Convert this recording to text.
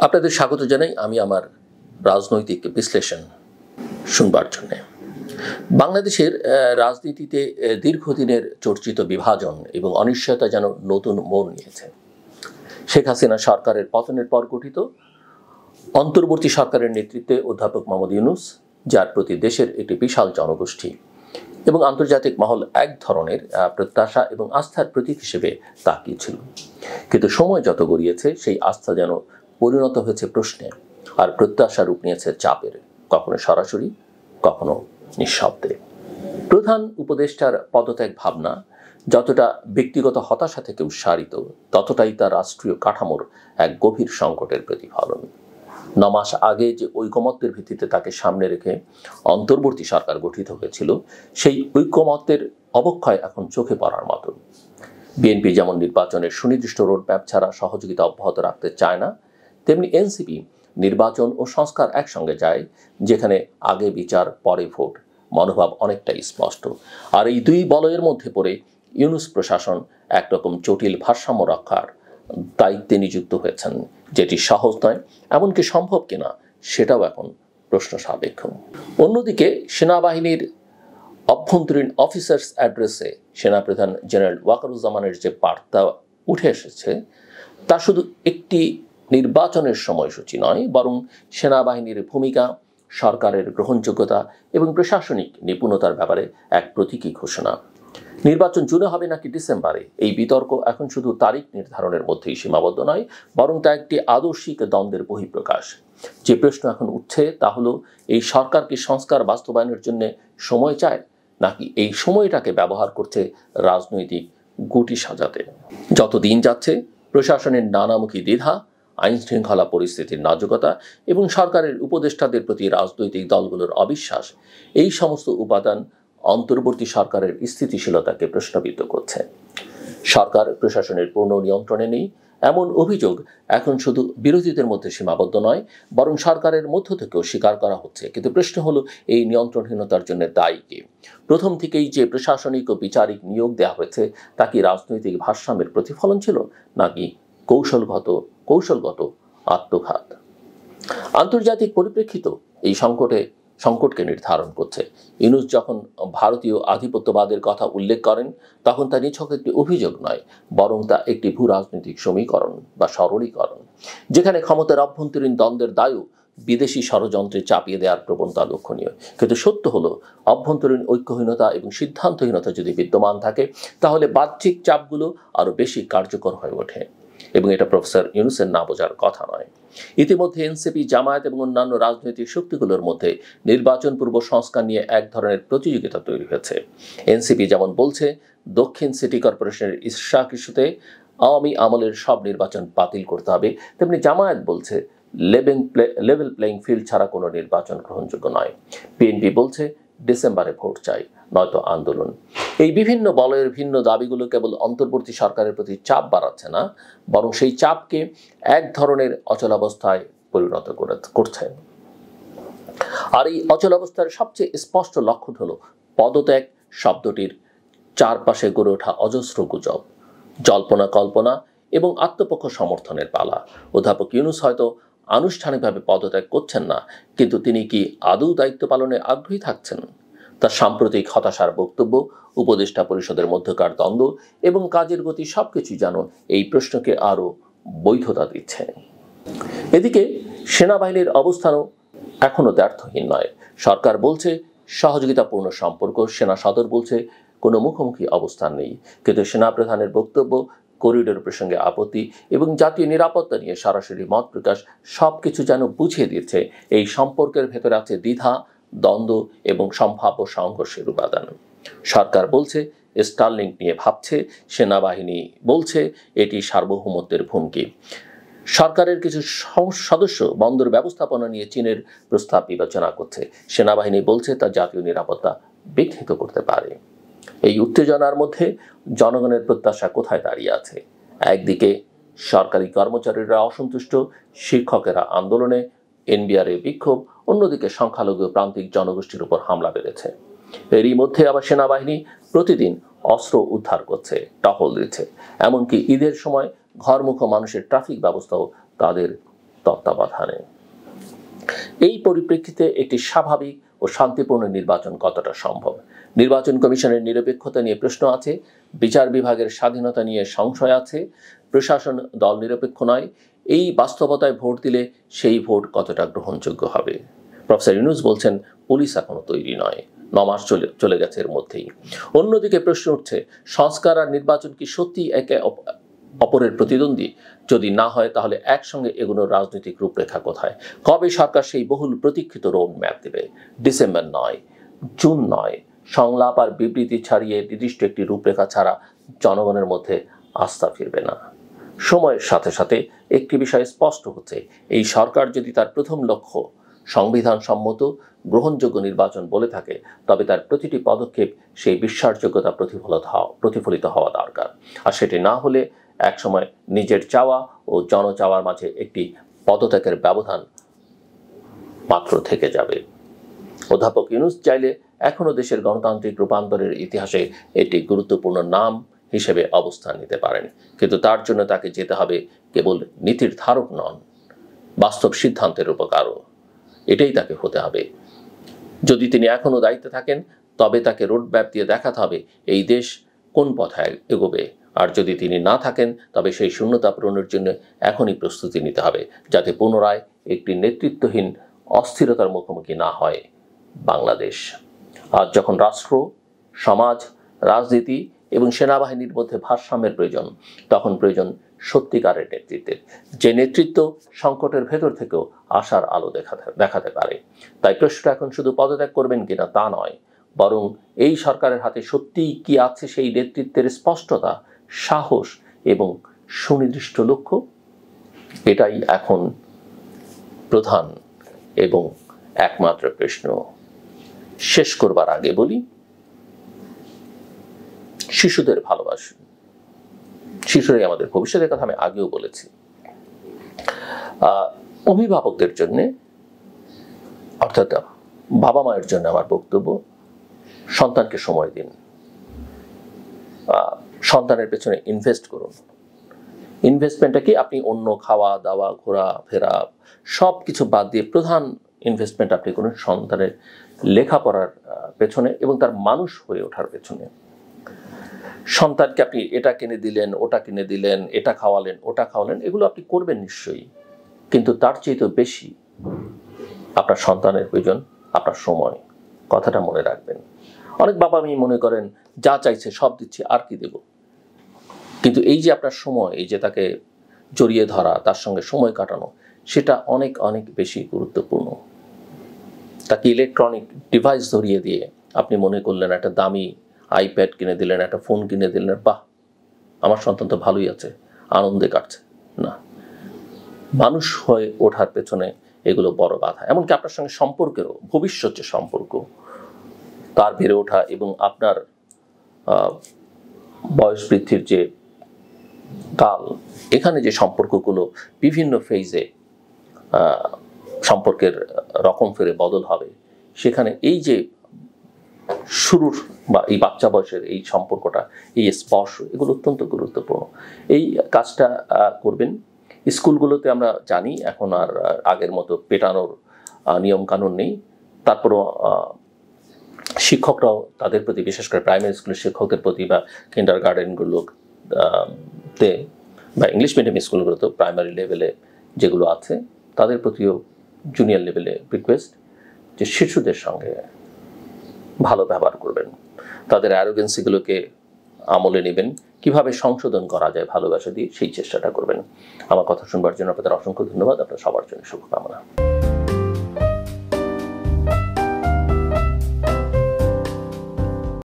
আপনাদের স্বাগত জানাই আমি আমার রাজনৈতিক বিশ্লেষণ শুনবার জন্য। বাংলাদেশের রাজনীতিতে দীর্ঘদিনের চর্চিত বিভাজন এবং অনিশ্চয়তা যেন নতুন মোড় নিয়েছে। শেখ হাসিনা সরকারের পতনের পর গঠিত অন্তর্বর্তী সরকারের নেতৃত্বে অধ্যাপক মোহাম্মদ ইউনূস, যার প্রতি দেশের একটি বিশাল জনগোষ্ঠী এবং আন্তর্জাতিক মহল এক ধরনের প্রত্যাশা এবং আস্থার প্রতীক হিসেবে তাকিয়েছিল, কিন্তু সময় যত গড়িয়েছে সেই আস্থা যেন পরিণত হয়েছে প্রশ্নে, আর প্রত্যাশা রূপ নিয়েছে চাপের, কখনো সরাসরি কখনো নিঃশব্দে। প্রধান উপদেষ্টার পদত্যাগ ভাবনা যতটা ব্যক্তিগত হতাশা থেকে উৎসারিত, ততটাই তার রাষ্ট্রীয় কাঠামোর এক গভীর সংকটের প্রতিফলন। 9 মাস আগে যে ঐকমত্যের ভিত্তিতে তাকে সামনে রেখে অন্তর্বর্তী সরকার গঠিত হয়েছিল, সেই ঐকমত্যের অবক্ষয় এখন চোখে পড়ার মতো। বিএনপি যেমন নির্বাচনের সুনির্দিষ্ট রোডম্যাপ ছাড়া সহযোগিতা অব্যাহত রাখতে চায় না, তেমনি এনসিপি নির্বাচন ও সংস্কার একসঙ্গে যায়, যেখানে আগে বিচার পরে ভোট মনোভাব অনেকটাই স্পষ্ট। আর এই দুই বলয়ের মধ্যে পড়ে ইউনূস প্রশাসন একরকম জটিল ভারসাম্য রক্ষার দায়িত্বে নিযুক্ত হয়েছেন, যেটি সহজ নয়, এমনকি সম্ভব কিনা সেটাও এখন প্রশ্ন সাপেক্ষ। অন্যদিকে সেনাবাহিনীর অভ্যন্তরীণ অফিসার্স অ্যাড্রেসে সেনাপ্রধান জেনারেল ওয়াকারুজ্জামানের যে বার্তা উঠে এসেছে, তা শুধু একটি নির্বাচনের সময়সূচি নয়, বরং সেনাবাহিনীর ভূমিকা, সরকারের গ্রহণযোগ্যতা এবং প্রশাসনিক নিপুণতার ব্যাপারে এক প্রতীকী ঘোষণা। নির্বাচন জুনে হবে নাকি ডিসেম্বরে, এই বিতর্ক এখন শুধু তারিখ নির্ধারণের মধ্যেই সীমাবদ্ধ নয়, বরং তা একটি আদর্শিক দ্বন্দ্বের বহিঃপ্রকাশ। যে প্রশ্ন এখন উঠছে তা হলো, এই সরকার কি সংস্কার বাস্তবায়নের জন্য সময় চায়, নাকি এই সময়টাকে ব্যবহার করছে রাজনৈতিক গুটি সাজাতে? যত দিন যাচ্ছে, প্রশাসনের নানামুখী দ্বিধা, আইন শৃঙ্খলা পরিস্থিতির নাজুকতা এবং সরকারের উপদেষ্টাদের প্রতি রাজনৈতিক দলগুলোর অবিশ্বাস, এই সমস্ত উপাদান অন্তর্বর্তী সরকারের স্থিতিশীলতাকে প্রশ্নবিদ্ধ করছে। সরকার প্রশাসনের পূর্ণ নিয়ন্ত্রণে নেই এমন অভিযোগ এখন শুধু বিরোধীদের মধ্যে সীমাবদ্ধ নয়, বরং সরকারের মধ্য থেকেও স্বীকার করা হচ্ছে। কিন্তু প্রশ্ন হলো, এই নিয়ন্ত্রণহীনতার জন্য দায়ী কে? প্রথম থেকেই যে প্রশাসনিক ও বিচারিক নিয়োগ দেওয়া হয়েছে, তা কি রাজনৈতিক ভারসাম্যের প্রতিফলন ছিল, নাকি কৌশলগত আত্মঘাত? আন্তর্জাতিক পরিপ্রেক্ষিত এই সংকটকে নির্ধারণ করছে। ইউনূস যখন ভারতীয় আধিপত্যবাদের কথা উল্লেখ করেন, তখন তা নিছক একটি অভিযোগ নয়, বরং তা একটি ভূ রাজনৈতিক সমীকরণ বা সরলীকরণ, যেখানে ক্ষমতার অভ্যন্তরীণ দ্বন্দ্বের দায়ও বিদেশি ষড়যন্ত্রে চাপিয়ে দেওয়ার প্রবণতা লক্ষণীয়। কিন্তু সত্য হলো, অভ্যন্তরীণ ঐক্যহীনতা এবং সিদ্ধান্তহীনতা যদি বিদ্যমান থাকে, তাহলে বাহ্যিক চাপগুলো আরও বেশি কার্যকর হয়ে ওঠে, এবং এটা প্রফেসর ইউনূসের না বোঝার কথা নয়। ইতিমধ্যে এনসিপি, জামায়াত এবং অন্যান্য রাজনৈতিক শক্তিগুলোর মধ্যে নির্বাচন পূর্ব সংস্কার নিয়ে এক ধরনের প্রতিযোগিতা তৈরি হয়েছে। এনসিপি যেমন বলছে, দক্ষিণ সিটি কর্পোরেশনের ইশরাক ইস্যুতে আওয়ামী আমলের সব নির্বাচন বাতিল করতে হবে, তেমনি জামায়াত বলছে লেভেল প্লেইং ফিল্ড ছাড়া কোনো নির্বাচন গ্রহণযোগ্য নয়। বিএনপি বলছে ডিসেম্বরে ভোট চাই, নয়তো আন্দোলন। এই বিভিন্ন বলয়ের ভিন্ন দাবিগুলো কেবল অন্তর্বর্তী সরকারের প্রতি চাপ বাড়াচ্ছে না, বরং সেই চাপকে এক ধরনের অচলাবস্থায় পরিণত করছে। আর এই অচলাবস্থার সবচেয়ে স্পষ্ট লক্ষণ হলো পদত্যাগ শব্দটির চারপাশে গড়ে ওঠা অজস্র গুজব, জল্পনা কল্পনা এবং আত্মপক্ষ সমর্থনের পালা। অধ্যাপক ইউনূস হয়তো আনুষ্ঠানিকভাবে পদত্যাগ করছেন না, কিন্তু তিনি কি আদৌ দায়িত্ব পালনে আগ্রহী থাকছেন? তার সাম্প্রতিক হতাশার বক্তব্য, উপদেষ্টা পরিষদের মধ্যকার দ্বন্দ্ব এবং কাজের গতি সবকিছু যেন এই প্রশ্নকে আরও বৈধতা দিচ্ছে। এদিকে সেনাবাহিনীর অবস্থানও এখনও দ্ব্যর্থহীন নয়। সরকার বলছে সহযোগিতাপূর্ণ সম্পর্ক, সেনা সদর বলছে কোনো মুখোমুখি অবস্থান নেই, কিন্তু সেনাপ্রধানের বক্তব্য, করিডোর প্রসঙ্গে আপত্তি এবং জাতীয় নিরাপত্তা নিয়ে সরাসরি মত প্রকাশ সবকিছু যেন বুঝিয়ে দিচ্ছে এই সম্পর্কের ভেতরে আছে দ্বিধা, দ্বন্দ্ব এবং সম্ভাব্য সংঘর্ষের উপাদান। সরকার বলছে স্টারলিংক নিয়ে ভাবছে, সেনাবাহিনী বলছে এটি সার্বভৌমত্বের হুমকি। সরকারের কিছু সদস্য বন্দর ব্যবস্থাপনা নিয়ে চীনের প্রস্তাব বিবেচনা করছে, সেনাবাহিনী বলছে তা জাতীয় নিরাপত্তা বিঘ্নিত করতে পারে। এই উত্তেজনার মধ্যে জনগণের প্রত্যাশা কোথায় দাঁড়িয়ে আছে? একদিকে সরকারি কর্মচারীরা অসন্তুষ্ট, শিক্ষকেরা আন্দোলনে, এনবিআরের বিক্ষোভ, অন্যদিকে সংখ্যালঘু প্রান্তিক জনগোষ্ঠীর উপর হামলা বেড়েছে। এরই মধ্যে আবার সেনাবাহিনী প্রতিদিন অস্ত্র উদ্ধার করছে, টহল দিচ্ছে, এমনকি ঈদের সময় ঘরমুখো মানুষের ট্রাফিক ব্যবস্থাও তাদের তত্ত্বাবধানে। এই পরিপ্রেক্ষিতে একটি স্বাভাবিক ও শান্তিপূর্ণ নির্বাচন কতটা সম্ভব? নির্বাচন কমিশনের নিরপেক্ষতা নিয়ে প্রশ্ন আছে, বিচার বিভাগের স্বাধীনতা নিয়ে সংশয় আছে, প্রশাসন দল নিরপেক্ষ নয়। এই বাস্তবতায় ভোট দিলে সেই ভোট কতটা গ্রহণযোগ্য হবে? প্রফেসর ইউনূস বলছেন, পুলিশ এখনো তৈরি নয়, 9 মাস চলে গেছে এর মধ্যেই। অন্যদিকে প্রশ্ন উঠছে, সংস্কার আর নির্বাচন কি সত্যি একে অপরের প্রতিদ্বন্দ্বী? যদি না হয় তাহলে একসঙ্গে এগুলোর রাজনৈতিক রূপরেখা কোথায়? কবে সরকার সেই বহুল প্রতীক্ষিত রোড ম্যাপ দেবে? ডিসেম্বর নয়, জুন নয়। সংলাপ আর বিবৃতি ছাড়িয়ে নির্দিষ্ট একটি রূপরেখা ছাড়া জনগণের মধ্যে আস্থা ফিরবে না। সময়ের সাথে সাথে একটি বিষয় স্পষ্ট হচ্ছে, এই সরকার যদি তার প্রথম লক্ষ্য সংবিধান সম্মত গ্রহণযোগ্য নির্বাচন বলে থাকে, তবে তার প্রতিটি পদক্ষেপ সেই বিশ্বাসযোগ্যতা প্রতিফলিত হওয়া দরকার। আর সেটি না হলে একসময় নিজের চাওয়া ও জনচাওয়ার মাঝে একটি পদত্যাগের ব্যবধান মাত্র থেকে যাবে। অধ্যাপক ইউনূস চাইলে এখনও দেশের গণতান্ত্রিক রূপান্তরের ইতিহাসে একটি গুরুত্বপূর্ণ নাম হিসেবে অবস্থান নিতে পারেন, কিন্তু তার জন্য তাকে যেতে হবে কেবল নীতির ধারক নন, বাস্তব সিদ্ধান্তের রূপকারও। এটাই তাকে হতে হবে। যদি তিনি এখনও দায়িত্বে থাকেন, তবে তাকে রোডম্যাপ দিয়ে দেখাতে হবে এই দেশ কোন পথে এগোবে। আর যদি তিনি না থাকেন, তবে সেই শূন্যতা পূরণের জন্য এখনই প্রস্তুতি নিতে হবে, যাতে পুনরায় একটি নেতৃত্বহীন অস্থিরতার মুখোমুখি না হয় বাংলাদেশ। আজ যখন রাষ্ট্র, সমাজ, রাজনীতি এবং সেনাবাহিনীর মধ্যে ভারসাম্যের প্রয়োজন, তখন প্রয়োজন সত্যিকারের নেতৃত্বের, যে নেতৃত্ব সংকটের ভেতর থেকেও আশার আলো দেখাতে পারে। তাই প্রশ্নটা এখন শুধু পদত্যাগ করবেন কিনা তা নয়, বরং এই সরকারের হাতে সত্যিই কি আছে সেই নেতৃত্বের স্পষ্টতা, সাহস এবং সুনির্দিষ্ট লক্ষ্য? এটাই এখন প্রধান এবং একমাত্র প্রশ্ন। শেষ করবার আগে বলি, শিশুদের ভালোবাসুন। শিশুরাই আমাদের ভবিষ্যতের কথা আমি আগেও বলেছি। অভিভাবকদের জন্য, অর্থাৎ বাবা মায়ের জন্য আমার বক্তব্য, সন্তানকে সময় দিন, সন্তানের পেছনে ইনভেস্ট করুন। ইনভেস্টমেন্টটা কি? আপনি অন্য খাওয়া দাওয়া, ঘোরা ফেরা সব কিছু বাদ দিয়ে প্রধান ইনভেস্টমেন্ট আপনি করুন সন্তানের লেখাপড়ার পেছনে এবং তার মানুষ হয়ে ওঠার পেছনে। সন্তানকে আপনি এটা কিনে দিলেন, ওটা কিনে দিলেন, এটা খাওয়ালেন, ওটা খাওয়ালেন, এগুলো আপনি করবেন নিশ্চয়ই, কিন্তু তার চেয়ে বেশি আপনার সন্তানের প্রয়োজন আপনার সময়। কথাটা মনে রাখবেন। অনেক বাবা আমি মনে করেন যা চাইছে সব দিচ্ছি, আর কি দেব? কিন্তু এই যে আপনার সময়, এই যে তাকে জড়িয়ে ধরা, তার সঙ্গে সময় কাটানো, সেটা অনেক অনেক বেশি গুরুত্বপূর্ণ। তাকে ইলেকট্রনিক ডিভাইস ধরিয়ে দিয়ে আপনি মনে করলেন একটা দামি আইপ্যাড কিনে দিলেন, একটা ফোন কিনে দিলেন, বাহ আমার সন্তান তো ভালোই আছে, আনন্দে কাটছে। না, মানুষ হয়ে ওঠার পেছনে এগুলো বড় বাধা। এমনকি আপনার সঙ্গে সম্পর্কেরও, ভবিষ্যৎ যে সম্পর্ক, তার বেড়ে ওঠা এবং আপনার বয়স বৃদ্ধির যে কাল, এখানে যে সম্পর্কগুলো বিভিন্ন ফেজে সম্পর্কের রকম ফেরে বদল হবে, সেখানে এই যে শুরুর বা এই বাচ্চা বয়সের এই সম্পর্কটা, এই স্পর্শ, এগুলো অত্যন্ত গুরুত্বপূর্ণ। এই কাজটা করবেন। স্কুলগুলোতে আমরা জানি এখন আর আগের মতো পেটানোর নিয়ম কানুন নেই, তারপরও শিক্ষকরাও তাদের প্রতি, বিশেষ করে প্রাইমারি স্কুলের শিক্ষকদের প্রতি বা কিন্ডার গার্ডেনগুলোতে বা ইংলিশ মিডিয়াম স্কুলগুলোতে প্রাইমারি লেভেলে যেগুলো আছে তাদের প্রতিও জুনিয়র লেভেলে রিকোয়েস্ট যে শিশুদের সঙ্গে ভালো ব্যবহার করবেন, তাদের অ্যারোগেন্সিগুলোকে আমলে নেবেন, কিভাবে সংশোধন করা যায় ভালোবাসা দিয়ে সেই চেষ্টাটা করবেন। আমার কথা শুনবার জন্য আপনাদের অসংখ্য ধন্যবাদ। আপনার সবার জন্য শুভকামনা।